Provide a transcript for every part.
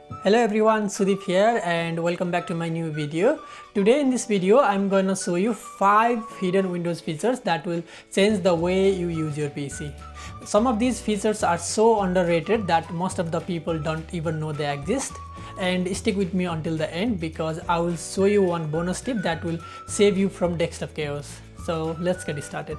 Hello everyone, Sudeep here and welcome back to my new video. Today in this video I'm gonna show you 5 hidden Windows features that will change the way you use your PC. Some of these features are so underrated that most of the people don't even know they exist. And stick with me until the end because I will show you one bonus tip that will save you from desktop chaos. So let's get started.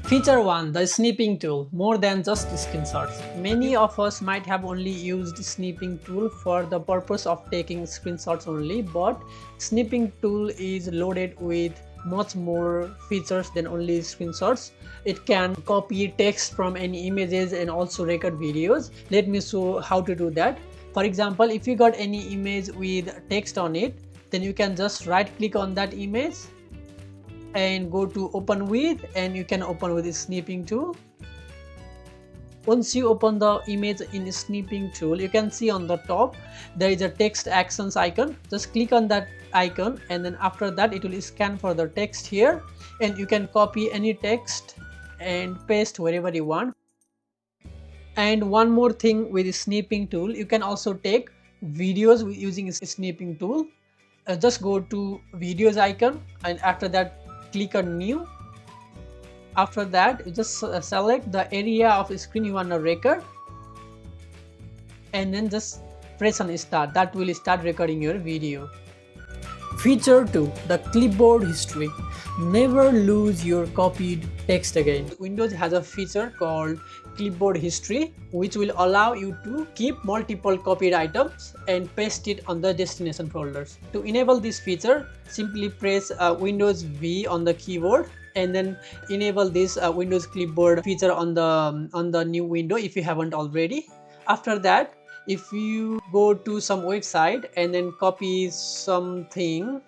Feature 1. The Snipping Tool. More than just screenshots. Many of us might have only used Snipping Tool for the purpose of taking screenshots only, but Snipping Tool is loaded with much more features than only screenshots. It can copy text from any images and also record videos. Let me show how to do that. For example, if you got any image with text on it, then you can just right click on that image and go to open with, and you can open with the Snipping Tool. Once you open the image in the Snipping Tool, you can see on the top there is a text actions icon. Just click on that icon and then after that it will scan for the text here, and you can copy any text and paste wherever you want. And one more thing with the Snipping Tool, you can also take videos using a Snipping Tool. Just go to videos icon and after that click on new. After that you just select the area of the screen you want to record and then just press on start. That will start recording your video. Feature 2. The Clipboard History. Never lose your copied text again. Windows has a feature called Clipboard History, which will allow you to keep multiple copied items and paste it on the destination folders. To enable this feature, simply press Windows V on the keyboard and then enable this Windows Clipboard feature on the new window if you haven't already. After that, if you go to some website and then copy something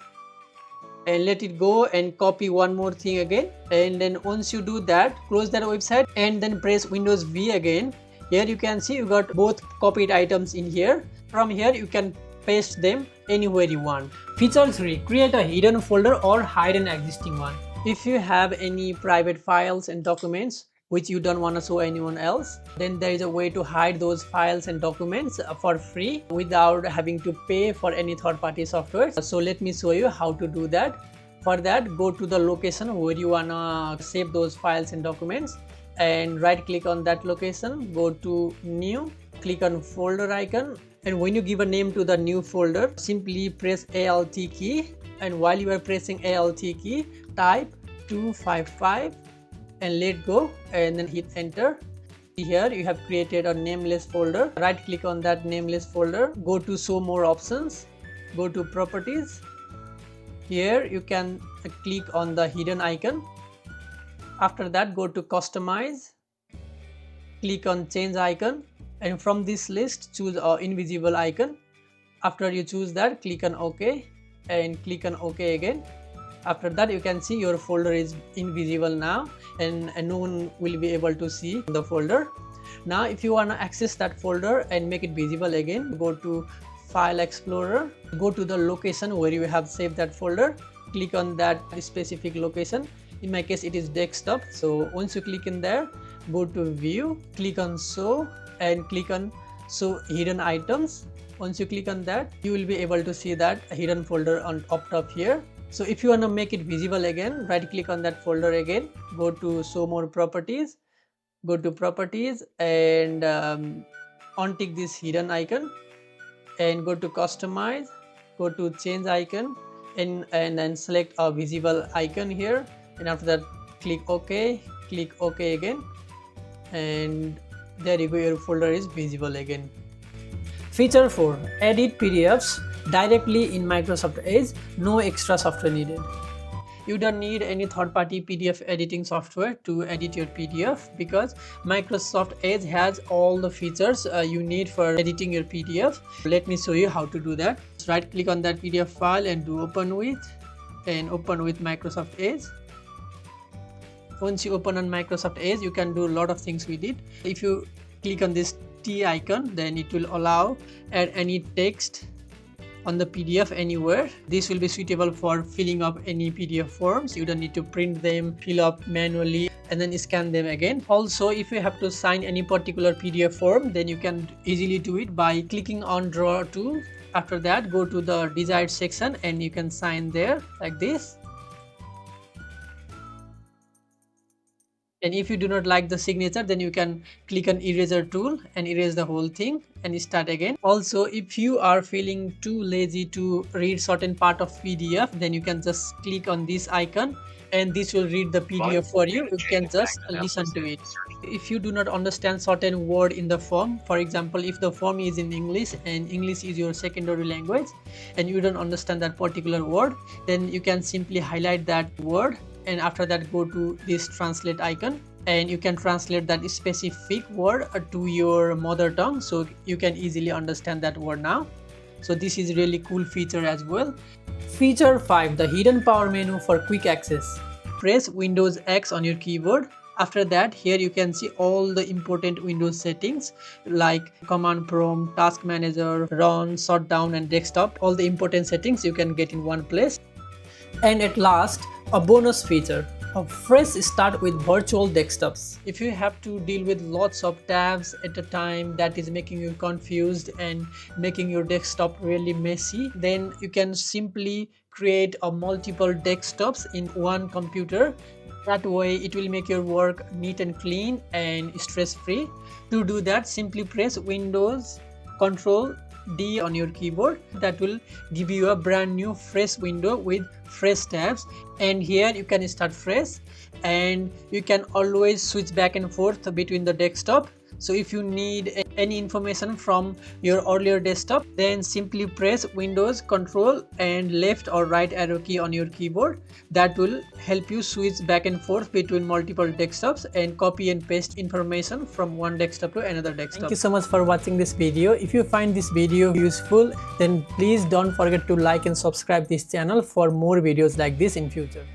and let it go and copy one more thing again, and then once you do that, close that website and then press Windows V again. Here you can see you got both copied items in here. From here you can paste them anywhere you want. Feature 3. Create a hidden folder or hide an existing one. If you have any private files and documents which you don't want to show anyone else, then there is a way to hide those files and documents for free without having to pay for any third-party software. So let me show you how to do that. For that, go to the location where you want to save those files and documents and right click on that location, go to new, click on folder icon, and when you give a name to the new folder, simply press Alt key, and while you are pressing Alt key, type 255 and let go and then hit enter. Here you have created a nameless folder. Right click on that nameless folder, go to show more options, go to properties. Here you can click on the hidden icon. After that, go to customize, click on change icon, and from this list choose an invisible icon. After you choose that, click on OK and click on OK again. After that, you can see your folder is invisible now and no one will be able to see the folder. Now if you want to access that folder and make it visible again, go to File Explorer, go to the location where you have saved that folder, click on that specific location. In my case it is desktop, so once you click in there, go to view, click on show and click on show hidden items. Once you click on that, you will be able to see that hidden folder on up top here. So if you want to make it visible again, right click on that folder again, go to show more properties, go to properties and untick this hidden icon and go to customize, go to change icon and then select a visible icon here, and after that click OK again, and there you go, your folder is visible again. Feature 4. Edit PDFs directly in Microsoft Edge, no extra software needed. You don't need any third-party PDF editing software to edit your PDF because Microsoft Edge has all the features you need for editing your PDF. Let me show you how to do that. Just right click on that PDF file and do open with, and open with Microsoft Edge. Once you open on Microsoft Edge, you can do a lot of things with it. If you click on this T icon, then it will allow add any text on the PDF anywhere. This will be suitable for filling up any PDF forms. You don't need to print them, fill up manually and then scan them again. Also, if you have to sign any particular PDF form, then you can easily do it by clicking on draw tool. After that, go to the desired section and you can sign there like this. And if you do not like the signature, then you can click on eraser tool and erase the whole thing and start again. Also, if you are feeling too lazy to read certain part of PDF, then you can just click on this icon and this will read the PDF for you. You can just listen to it. If you do not understand certain word in the form, for example, if the form is in English and English is your secondary language and you don't understand that particular word, then you can simply highlight that word and after that go to this translate icon and you can translate that specific word to your mother tongue, so you can easily understand that word now. So this is really cool feature as well. Feature 5, the hidden power menu for quick access. Press Windows X on your keyboard. After that, here you can see all the important Windows settings like command prompt, task manager, run, shutdown and desktop. All the important settings you can get in one place. And at last, a bonus feature, a fresh start with virtual desktops. If you have to deal with lots of tabs at a time that is making you confused and making your desktop really messy, then you can simply create a multiple desktops in one computer. That way it will make your work neat and clean and stress-free. To do that, simply press Windows Ctrl D on your keyboard. That will give you a brand new fresh window with fresh tabs, and here you can start fresh and you can always switch back and forth between the desktop. So if you need any information from your earlier desktop, then simply press Windows Ctrl and left or right arrow key on your keyboard. That will help you switch back and forth between multiple desktops and copy and paste information from one desktop to another desktop. Thank you so much for watching this video. If you find this video useful, then please don't forget to like and subscribe this channel for more videos like this in future.